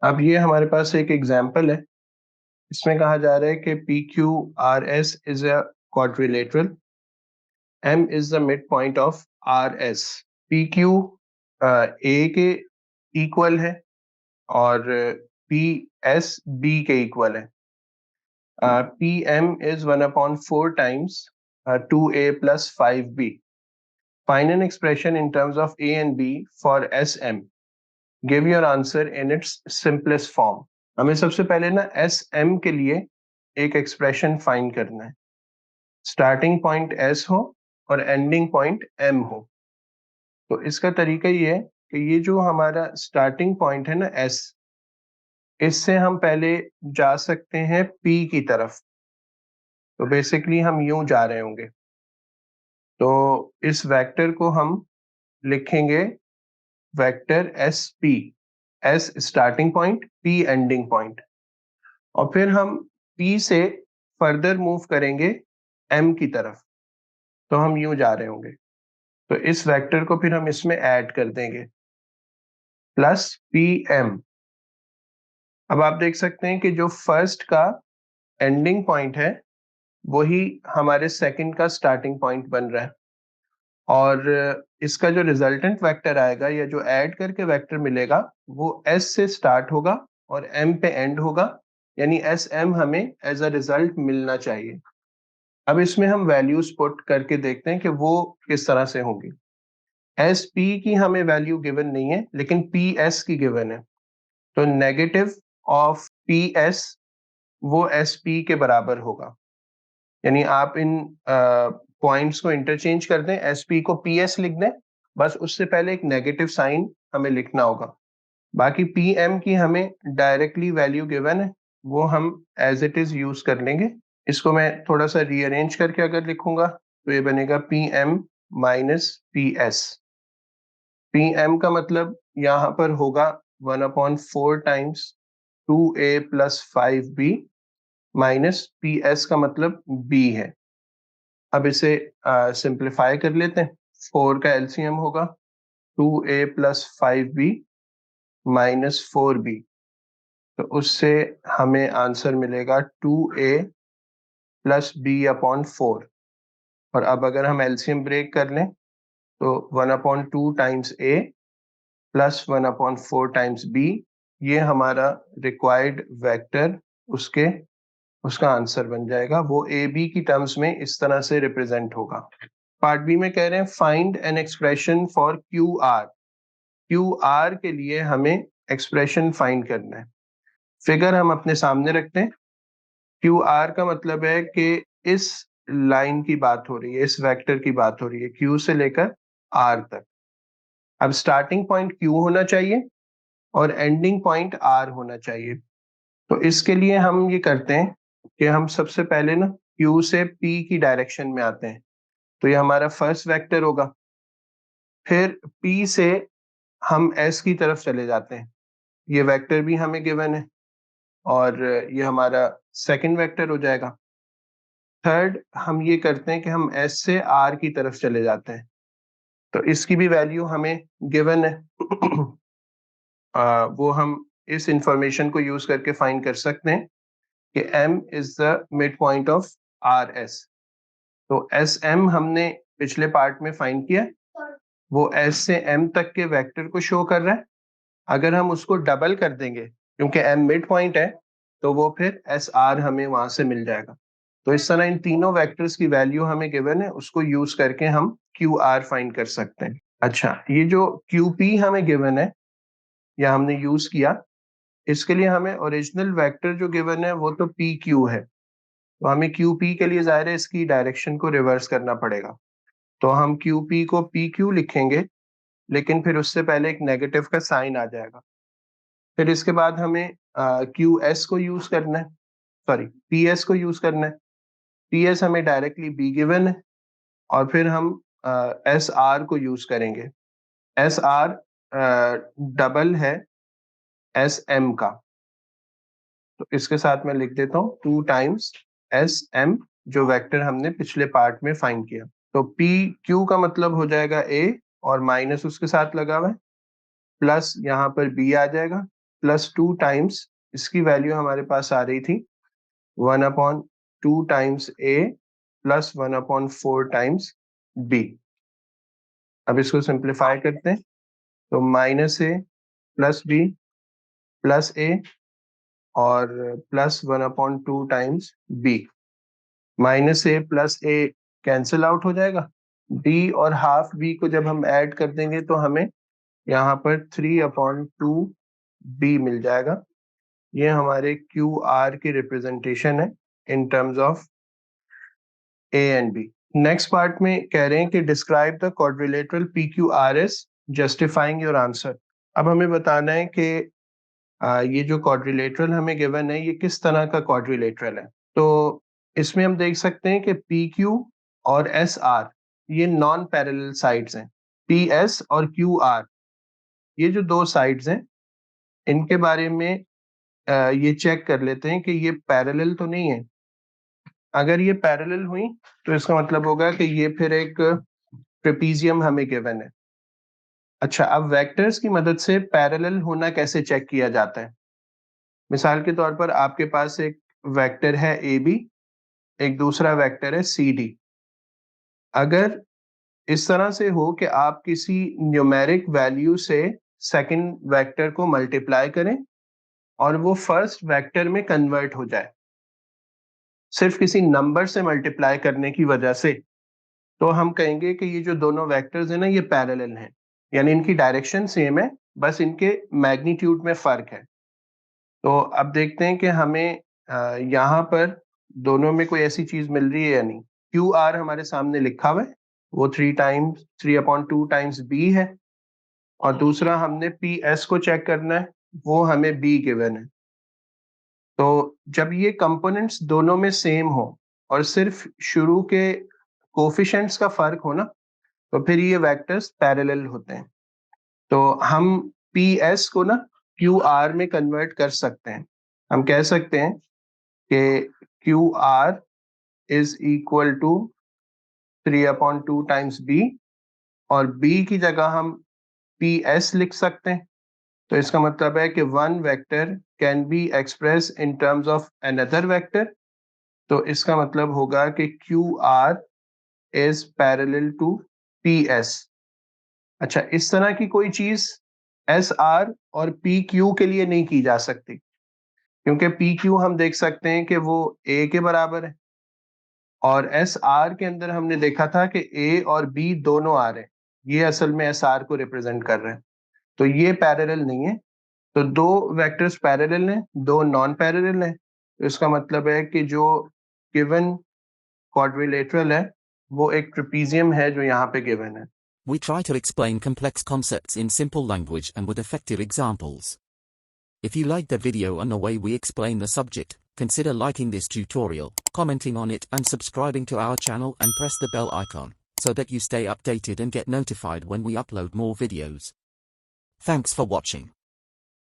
अब ये हमारे पास एक एग्जाम्पल है। इसमें कहा जा रहा है कि P Q R S is a quadrilateral, M is the midpoint of R S. P Q a के इक्वल है और पी एस बी के इक्वल है। P M is 1/4 times 2a plus 5b. Find an expression in terms of a and b for sm. Give your answer in its simplest form. हमें सबसे पहले ना S M के लिए एक expression find करना है। स्टार्टिंग पॉइंट एस हो और एंडिंग पॉइंट एम हो। तो इसका तरीका ये है कि ये जो हमारा स्टार्टिंग पॉइंट है ना एस, इससे हम पहले जा सकते हैं पी की तरफ। तो बेसिकली हम यूं जा रहे होंगे, तो इस वेक्टर को हम लिखेंगे vector S P. S starting point, P ending point. और फिर हम पी से फर्दर मूव करेंगे एम की तरफ, तो हम यूं जा रहे होंगे। तो इस वेक्टर को फिर हम इसमें ऐड कर देंगे, प्लस पी एम। अब आप देख सकते हैं कि जो फर्स्ट का एंडिंग पॉइंट है वही हमारे सेकंड का स्टार्टिंग पॉइंट बन रहा है। और इसका जो रिजल्टेंट वेक्टर आएगा या जो ऐड करके वेक्टर मिलेगा वो एस से स्टार्ट होगा और एम पे एंड होगा, यानी एस एम हमें एज अ रिजल्ट मिलना चाहिए। अब इसमें हम वैल्यूज पुट करके देखते हैं कि वो किस तरह से होंगी। एस पी की हमें वैल्यू गिवन नहीं है, लेकिन पी एस की गिवन है। तो नेगेटिव ऑफ पी एस वो एस पी के बराबर होगा। यानी आप इन पॉइंट्स को इंटरचेंज कर दें, एस पी को पी एस लिख दें, बस उससे पहले एक नेगेटिव साइन हमें लिखना होगा। बाकी पी एम की हमें डायरेक्टली वैल्यू गिवन है, वो हम एज इट इज यूज कर लेंगे। इसको मैं थोड़ा सा रीअरेंज करके अगर लिखूंगा तो ये बनेगा P M minus P S. P M का मतलब यहाँ पर होगा 1/4 times 2a plus 5b minus P S का मतलब b है। अब इसे सिंप्लीफाई कर लेते हैं। 4 का एलसीएम होगा 2a plus 5b minus 4b। तो उससे हमें आंसर मिलेगा 2a प्लस b/4। और अब अगर हम एलसीएम ब्रेक कर लें तो 1/2 times a plus 1/4 times b, ये हमारा रिक्वायर्ड वेक्टर उसका आंसर बन जाएगा। वो ए बी की टर्म्स में इस तरह से रिप्रेजेंट होगा। पार्ट बी में कह रहे हैं find an expression for Q R. Q R के लिए हमें एक्सप्रेशन फाइंड करना है। फिगर हम अपने सामने रखते हैं। क्यू आर का मतलब है कि इस लाइन की बात हो रही है, इस वेक्टर की बात हो रही है, क्यू से लेकर आर तक। अब स्टार्टिंग पॉइंट क्यू होना चाहिए और एंडिंग पॉइंट आर होना चाहिए। तो इसके लिए हम ये करते हैं कि हम सबसे पहले ना क्यू से पी की डायरेक्शन में आते हैं। तो ये हमारा फर्स्ट वेक्टर होगा। फिर पी से हम एस की तरफ चले जाते हैं, ये वेक्टर भी हमें गिवन है और ये हमारा सेकंड वेक्टर हो जाएगा। थर्ड हम ये करते हैं कि हम एस से आर की तरफ चले जाते हैं, तो इसकी भी वैल्यू हमें गिवन है। वो हम इस इंफॉर्मेशन को यूज करके फाइंड कर सकते हैं कि m is the midpoint of R S. तो एस एम हमने पिछले पार्ट में फाइंड किया, वो एस से m तक के वेक्टर को शो कर रहा है। अगर हम उसको डबल कर देंगे, क्योंकि m मिड पॉइंट है, तो वो फिर एस आर हमें वहां से मिल जाएगा। तो इस तरह इन तीनों वेक्टर्स की वैल्यू हमें गिवन है, उसको यूज करके हम क्यू आर फाइंड कर सकते हैं। अच्छा, ये जो क्यू पी हमें गिवन है या हमने यूज किया, इसके लिए हमें ओरिजिनल वेक्टर जो गिवन है वो तो पी क्यू है। तो हमें क्यू पी के लिए ज़ाहिर है इसकी डायरेक्शन को रिवर्स करना पड़ेगा। तो हम क्यू पी को पी क्यू लिखेंगे, लेकिन फिर उससे पहले एक नेगेटिव का साइन आ जाएगा। फिर इसके बाद हमें क्यू एस को यूज करना है, सॉरी पी एस को यूज करना है। पी एस हमें डायरेक्टली बी गिवन है और फिर हम एस आर को यूज करेंगे। एस आर डबल है एस एम का, तो इसके साथ मैं लिख देता हूँ 2 टाइम्स एस एम, जो वेक्टर हमने पिछले पार्ट में फाइंड किया। तो पी क्यू का मतलब हो जाएगा ए और माइनस उसके साथ लगा हुआ है, प्लस यहाँ पर बी आ जाएगा प्लस 2 टाइम्स, इसकी वैल्यू हमारे पास आ रही थी 1/2 टाइम्स ए प्लस 1/4 टाइम्स बी। अब इसको सिंप्लीफाई करते हैं, तो माइनस ए प्लस बी प्लस ए और प्लस 1/2 टाइम्स बी। माइनस ए प्लस ए कैंसिल आउट हो जाएगा, डी और हाफ बी को जब हम ऐड कर देंगे तो हमें यहाँ पर 3/2 बी मिल जाएगा। ये हमारे क्यू आर की रिप्रेजेंटेशन है in terms of a and b. Next part में कह रहे हैं कि describe the quadrilateral P Q R S justifying your answer. अब हमें बताना है कि ये जो क्वाड्रिलेटरल हमें गिवन है ये किस तरह का क्वाड्रिलेटरल है। तो इसमें हम देख सकते हैं कि पी क्यू और एस आर ये नॉन पैरेलल साइड्स हैं। पी एस और क्यू आर ये जो दो साइड्स हैं इनके बारे में ये चेक कर लेते हैं कि ये पैरेलल तो नहीं है। अगर ये पैरेलल हुई तो इसका मतलब होगा कि ये फिर एक ट्रेपीजियम हमें गिवन है। अच्छा, अब वेक्टर्स की मदद से पैरेलल होना कैसे चेक किया जाता है। मिसाल के तौर पर आपके पास एक वेक्टर है ए बी, एक दूसरा वेक्टर है सी डी। अगर इस तरह से हो कि आप किसी न्यूमेरिक वैल्यू से सेकंड वेक्टर को मल्टीप्लाई करें और वो फर्स्ट वेक्टर में कन्वर्ट हो जाए, सिर्फ किसी नंबर से मल्टीप्लाई करने की वजह से, तो हम कहेंगे कि ये जो दोनों वेक्टर्स हैं ना ये पैरेलल हैं, यानी इनकी डायरेक्शन सेम है, बस इनके मैग्नीट्यूड में फर्क है। तो अब देखते हैं कि हमें यहाँ पर दोनों में कोई ऐसी चीज मिल रही है या नहीं। क्यू आर हमारे सामने लिखा हुआ है, वो 3/2 टाइम्स बी है, और दूसरा हमने पी एस को चेक करना है, वो हमें बी गिवन है। तो जब ये कंपोनेंट्स दोनों में सेम हो और सिर्फ शुरू के कोफिशिएंट्स का फर्क हो ना, तो फिर ये वेक्टर्स पैरेलल होते हैं। तो हम पी एस को ना क्यू आर में कन्वर्ट कर सकते हैं। हम कह सकते हैं कि Q R is equal to 3/2 times b, और बी की जगह हम पी एस लिख सकते हैं। तो इसका मतलब है कि one vector can be express in terms of another vector. तो इसका मतलब होगा कि Q R is parallel to P S. अच्छा, इस तरह की कोई चीज एस आर और पी क्यू के लिए नहीं की जा सकती, क्योंकि पी क्यू हम देख सकते हैं कि वो ए के बराबर है, और एस आर के अंदर हमने देखा था कि ए और बी दोनों आ रहे हैं, ये असल में एस आर को रिप्रेजेंट कर रहे हैं। तो ये पैरेलल नहीं है। तो दो वेक्टर्स पैरेलल हैं, दो नॉन पैरेलल हैं। तो इसका मतलब है कि जो गिवन क्वाड्रिलेटरल है वो एक ट्रेपीजियम है जो यहाँ पे गिवन है। We try to explain complex concepts in simple language and with effective examples. If you liked the video and the way we explain the subject, consider liking this tutorial, commenting on it and subscribing to our channel and press the bell icon, so that you stay updated and get notified when we upload more videos. Thanks for watching.